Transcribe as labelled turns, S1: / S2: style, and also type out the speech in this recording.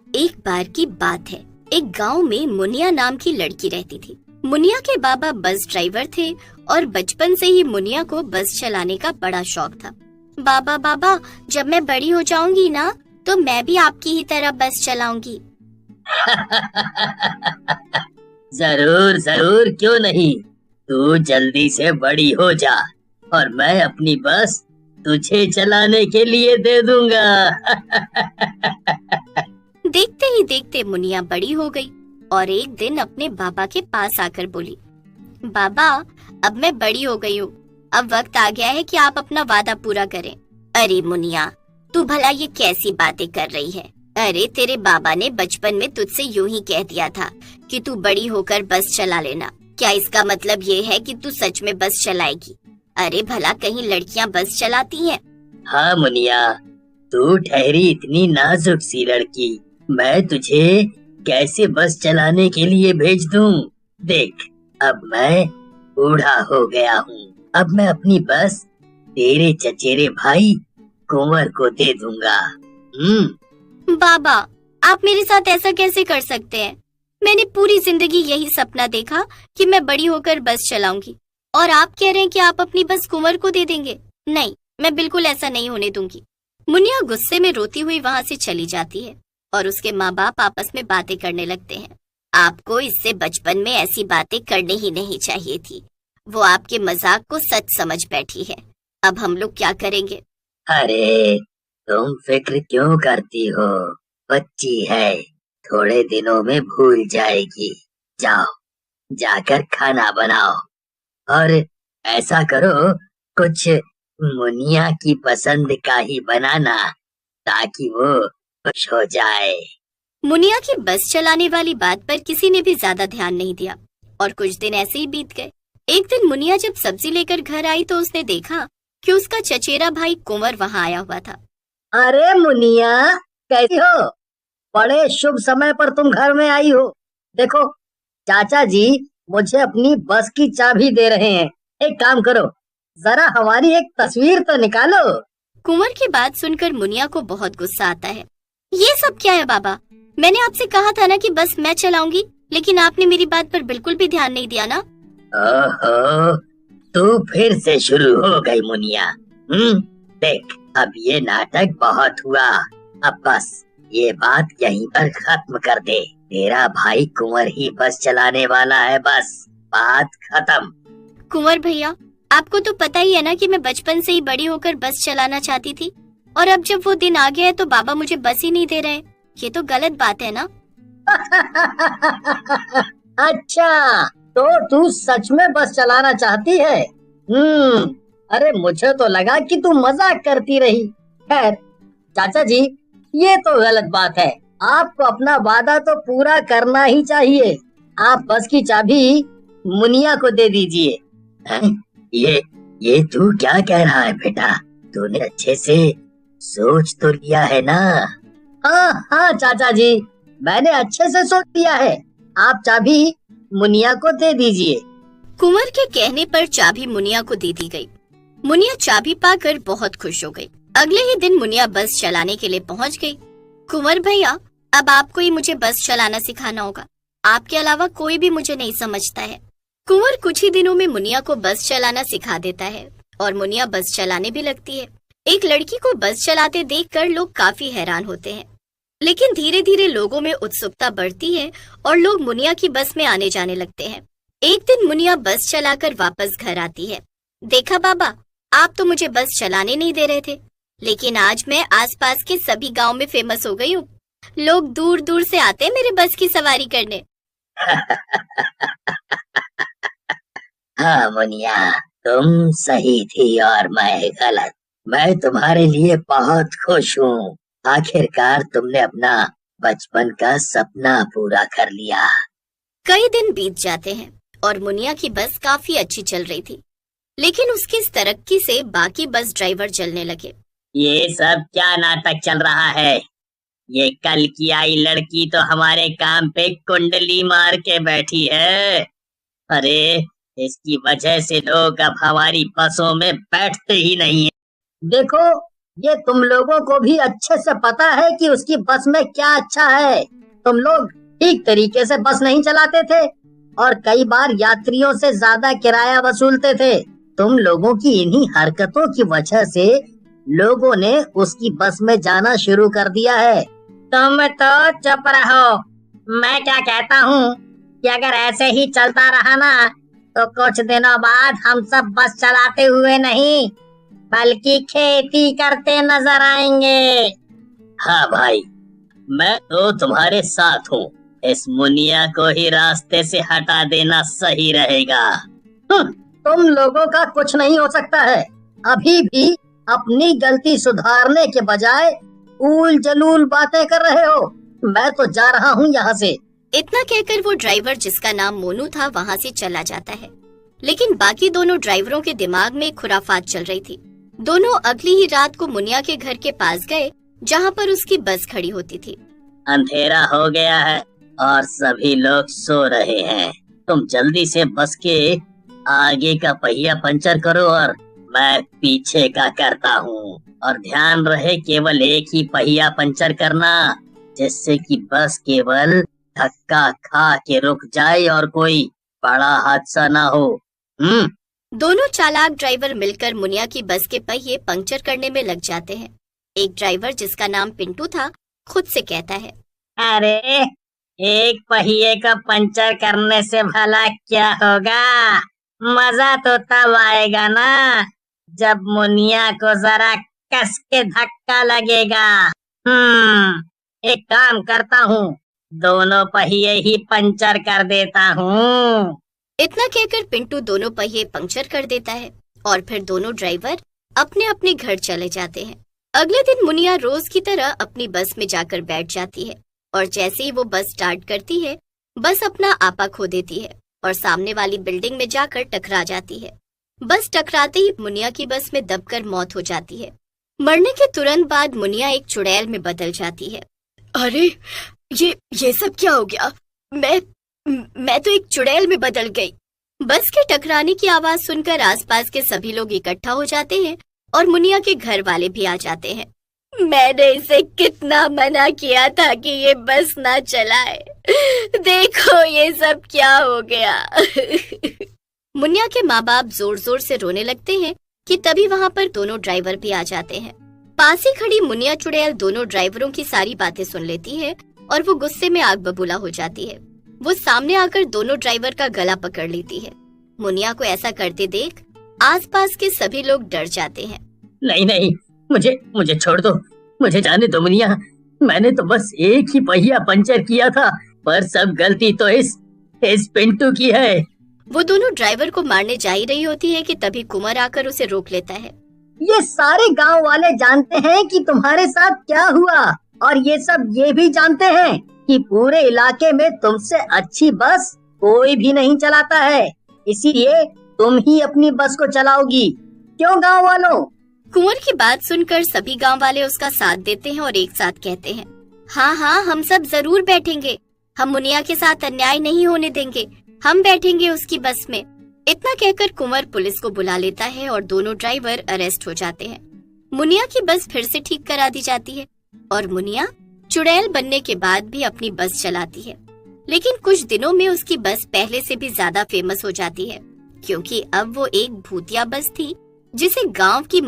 S1: एक बार की बात है। एक गांव में मुनिया नाम की लड़की रहती थी। मुनिया के बाबा बस ड्राइवर थे और बचपन से ही मुनिया को बस चलाने का बड़ा शौक था। बाबा बाबा, जब मैं बड़ी हो जाऊंगी ना, तो मैं भी आपकी ही तरह बस चलाऊंगी।
S2: जरूर जरूर, क्यों नहीं। तू जल्दी से बड़ी हो जा और मैं अपनी बस तुझे चलाने के लिए दे दूंगा।
S1: देखते ही देखते मुनिया बड़ी हो गई और एक दिन अपने बाबा के पास आकर बोली, बाबा, अब मैं बड़ी हो गई हूँ। अब वक्त आ गया है कि आप अपना वादा पूरा करें। अरे मुनिया, तू भला ये कैसी बातें कर रही है? अरे तेरे बाबा ने बचपन में तुझसे यूं ही कह दिया था कि तू बड़ी होकर बस चला लेना। क्या इसका मतलब ये है कि तू सच में बस चलाएगी? अरे भला कहीं लड़कियां बस चलाती हैं?
S2: हाँ मुनिया, तू ठहरी इतनी नाजुक सी लड़की, मैं तुझे कैसे बस चलाने के लिए भेज दूं? देख, अब मैं बूढ़ा हो गया हूँ। अब मैं अपनी बस तेरे चचेरे भाई कुंवर को दे दूंगा।
S1: बाबा, आप मेरे साथ ऐसा कैसे कर सकते हैं? मैंने पूरी जिंदगी यही सपना देखा कि मैं बड़ी होकर बस चलाऊंगी, और आप कह रहे हैं कि आप अपनी बस कुंवर को दे देंगे? नहीं, मैं बिल्कुल ऐसा नहीं होने दूंगी। मुनिया गुस्से में रोती हुई वहाँ से चली जाती है और उसके माँ बाप आपस में बातें करने लगते हैं। आपको इससे बचपन में ऐसी बातें करनी ही नहीं चाहिए थी। वो आपके मजाक को सच समझ बैठी है। अब हम लोग क्या करेंगे?
S2: अरे, तुम फिक्र क्यों करती हो? बच्ची है, थोड़े दिनों में भूल जाएगी। जाओ, जाकर खाना बनाओ और ऐसा करो, कुछ मुनिया की पसंद का ही बनाना, ताकि वो खुश हो जाए।
S1: मुनिया की बस चलाने वाली बात पर किसी ने भी ज्यादा ध्यान नहीं दिया और कुछ दिन ऐसे ही बीत गए। एक दिन मुनिया जब सब्जी लेकर घर आई तो उसने देखा कि उसका चचेरा भाई कुंवर वहाँ आया हुआ था।
S3: अरे मुनिया, कैसी हो? बड़े शुभ समय पर तुम घर में आई हो। देखो, चाचा जी मुझे अपनी बस की चाबी दे रहे हैं। एक काम करो, जरा हमारी एक तस्वीर तो निकालो।
S1: कुंवर की बात सुनकर मुनिया को बहुत गुस्सा आता है। ये सब क्या है बाबा? मैंने आपसे कहा था ना कि बस मैं चलाऊंगी, लेकिन आपने मेरी बात पर बिल्कुल भी ध्यान नहीं दिया ना।
S2: ओहो, तू फिर से शुरू हो गई मुनिया। देख, अब ये नाटक बहुत हुआ। अब बस ये बात यहीं पर खत्म कर दे। तेरा भाई कुंवर ही बस चलाने वाला है, बस बात खत्म।
S1: कुंवर भैया, आपको तो पता ही है ना कि मैं बचपन से ही बड़ी होकर बस चलाना चाहती थी, और अब जब वो दिन आ गया है तो बाबा मुझे बस ही नहीं दे रहे। ये तो गलत बात है ना?
S3: अच्छा, तो तू सच में बस चलाना चाहती है? अरे मुझे तो लगा कि तू मजाक करती रही। खैर चाचा जी, ये तो गलत बात है। आपको अपना वादा तो पूरा करना ही चाहिए। आप बस की चाबी मुनिया को दे दीजिए।
S2: हैं? ये तू क्या कह रहा है बेटा? तूने अच्छे से सोच तो लिया है ना?
S3: हाँ हाँ चाचा जी, मैंने अच्छे से सोच लिया है। आप चाबी मुनिया को दे दीजिए।
S1: कुंवर के कहने पर चाबी मुनिया को दे दी गई। मुनिया चाबी पाकर बहुत खुश हो गई। अगले ही दिन मुनिया बस चलाने के लिए पहुंच गई। कुंवर भैया, अब आपको ही मुझे बस चलाना सिखाना होगा। आपके अलावा कोई भी मुझे नहीं समझता है। कुंवर कुछ ही दिनों में मुनिया को बस चलाना सिखा देता है और मुनिया बस चलाने भी लगती है। एक लड़की को बस चलाते देखकर लोग काफी हैरान होते हैं, लेकिन धीरे धीरे लोगों में उत्सुकता बढ़ती है और लोग मुनिया की बस में आने जाने लगते हैं। एक दिन मुनिया बस चलाकर वापस घर आती है। देखा बाबा, आप तो मुझे बस चलाने नहीं दे रहे थे, लेकिन आज मैं आसपास के सभी गांव में फेमस हो गई हूँ। लोग दूर दूर से आते हैं मेरे बस की सवारी करने।
S2: हाँ मुनिया, तुम सही थी और मैं गलत। मैं तुम्हारे लिए बहुत खुश हूँ। आखिरकार तुमने अपना बचपन का सपना पूरा कर लिया।
S1: कई दिन बीत जाते हैं और मुनिया की बस काफी अच्छी चल रही थी, लेकिन उसकी इस तरक्की से बाकी बस ड्राइवर जलने लगे।
S2: ये सब क्या नाटक चल रहा है? ये कल की आई लड़की तो हमारे काम पे कुंडली मार के बैठी है। अरे, इसकी वजह से लोग अब हमारी बसों में बैठते ही नहीं है।
S3: देखो, ये तुम लोगों को भी अच्छे से पता है कि उसकी बस में क्या अच्छा है। तुम लोग ठीक तरीके से बस नहीं चलाते थे और कई बार यात्रियों से ज्यादा किराया वसूलते थे। तुम लोगों की इन्हीं हरकतों की वजह से लोगों ने उसकी बस में जाना शुरू कर दिया है। तुम तो चुप रहो। मैं क्या कहता हूँ कि अगर ऐसे ही चलता रहा ना तो कुछ दिनों बाद हम सब बस चलाते हुए नहीं बल्कि खेती करते नजर आएंगे।
S2: हाँ भाई, मैं तो तुम्हारे साथ हूँ। इस मुनिया को ही रास्ते से हटा देना सही रहेगा।
S3: तुम लोगों का कुछ नहीं हो सकता है। अभी भी अपनी गलती सुधारने के बजाय ऊल जलूल बातें कर रहे हो। मैं तो जा रहा हूँ यहाँ से।
S1: इतना कहकर वो ड्राइवर जिसका नाम मोनू था वहाँ से चला जाता है। लेकिन बाकी दोनों ड्राइवरों के दिमाग में खुराफात चल रही थी। दोनों अगली ही रात को मुनिया के घर के पास गए जहाँ पर उसकी बस खड़ी होती थी।
S2: अंधेरा हो गया है और सभी लोग सो रहे हैं। तुम जल्दी से बस के आगे का पहिया पंचर करो और मैं पीछे का करता हूँ। और ध्यान रहे केवल एक ही पहिया पंचर करना, जिससे कि बस केवल धक्का खा के रुक जाए और कोई बड़ा हादसा ना हो।
S1: दोनों चालाक ड्राइवर मिलकर मुनिया की बस के पहिए पंक्चर करने में लग जाते हैं। एक ड्राइवर जिसका नाम पिंटू था खुद से कहता है,
S3: अरे एक पहिए का पंचर करने से भला क्या होगा? मजा तो तब आएगा ना जब मुनिया को जरा कस के धक्का लगेगा। एक काम करता हूँ, दोनों पहिए ही पंचर कर देता हूँ।
S1: इतना कहकर पिंटू दोनों पहिए पंक्चर कर देता है और फिर दोनों ड्राइवर अपने अपने घर चले जाते हैं। अगले दिन मुनिया रोज की तरह अपनी बस में जाकर बैठ जाती है और जैसे ही वो बस स्टार्ट करती है, बस अपना आपा खो देती है और सामने वाली बिल्डिंग में जाकर टकरा जाती है। बस टकराते ही मुनिया की बस में दबकर मौत हो जाती है। मरने के तुरंत बाद मुनिया एक चुड़ैल में बदल जाती है। अरे ये सब क्या हो गया? मैं तो एक चुड़ैल में बदल गई। बस के टकराने की आवाज सुनकर आसपास के सभी लोग इकट्ठा हो जाते हैं और मुनिया के घर वाले भी आ जाते हैं। मैंने इसे कितना मना किया था कि ये बस ना चलाए। देखो ये सब क्या हो गया। मुनिया के माँ बाप जोर जोर से रोने लगते हैं कि तभी वहाँ पर दोनों ड्राइवर भी आ जाते हैं। पास ही खड़ी मुनिया चुड़ैल दोनों ड्राइवरों की सारी बातें सुन लेती है और वो गुस्से में आग बबूला हो जाती है। वो सामने आकर दोनों ड्राइवर का गला पकड़ लेती है। मुनिया को ऐसा करते देख आसपास के सभी लोग डर जाते हैं।
S2: नहीं, मुझे छोड़ दो, मुझे जाने दो मुनिया। मैंने तो बस एक ही पहिया पंचर किया था, पर सब गलती तो इस पिंटू की है।
S1: वो दोनों ड्राइवर को मारने जा ही रही होती है कि तभी कुंवर आकर उसे रोक लेता है।
S3: ये सारे गांव वाले जानते हैं कि तुम्हारे साथ क्या हुआ और ये सब ये भी जानते हैं कि पूरे इलाके में तुमसे अच्छी बस कोई भी नहीं चलाता है, इसीलिए तुम ही अपनी बस को चलाओगी। क्यों गांव वालों?
S1: कुंवर की बात सुनकर सभी गांव वाले उसका साथ देते हैं और एक साथ कहते हैं, हाँ हम सब जरूर बैठेंगे। हम मुनिया के साथ अन्याय नहीं होने देंगे। हम बैठेंगे उसकी बस में। इतना कहकर कुंवर पुलिस को बुला लेता है और दोनों ड्राइवर अरेस्ट हो जाते हैं। मुनिया की बस फिर से ठीक करा दी जाती है और मुनिया चुड़ैल बनने के बाद भी अपनी बस चलाती है। लेकिन कुछ दिनों में उसकी बस पहले से भी ज्यादा फेमस हो जाती है, क्योंकि अब वो एक भूतिया बस थी जिसे गांव की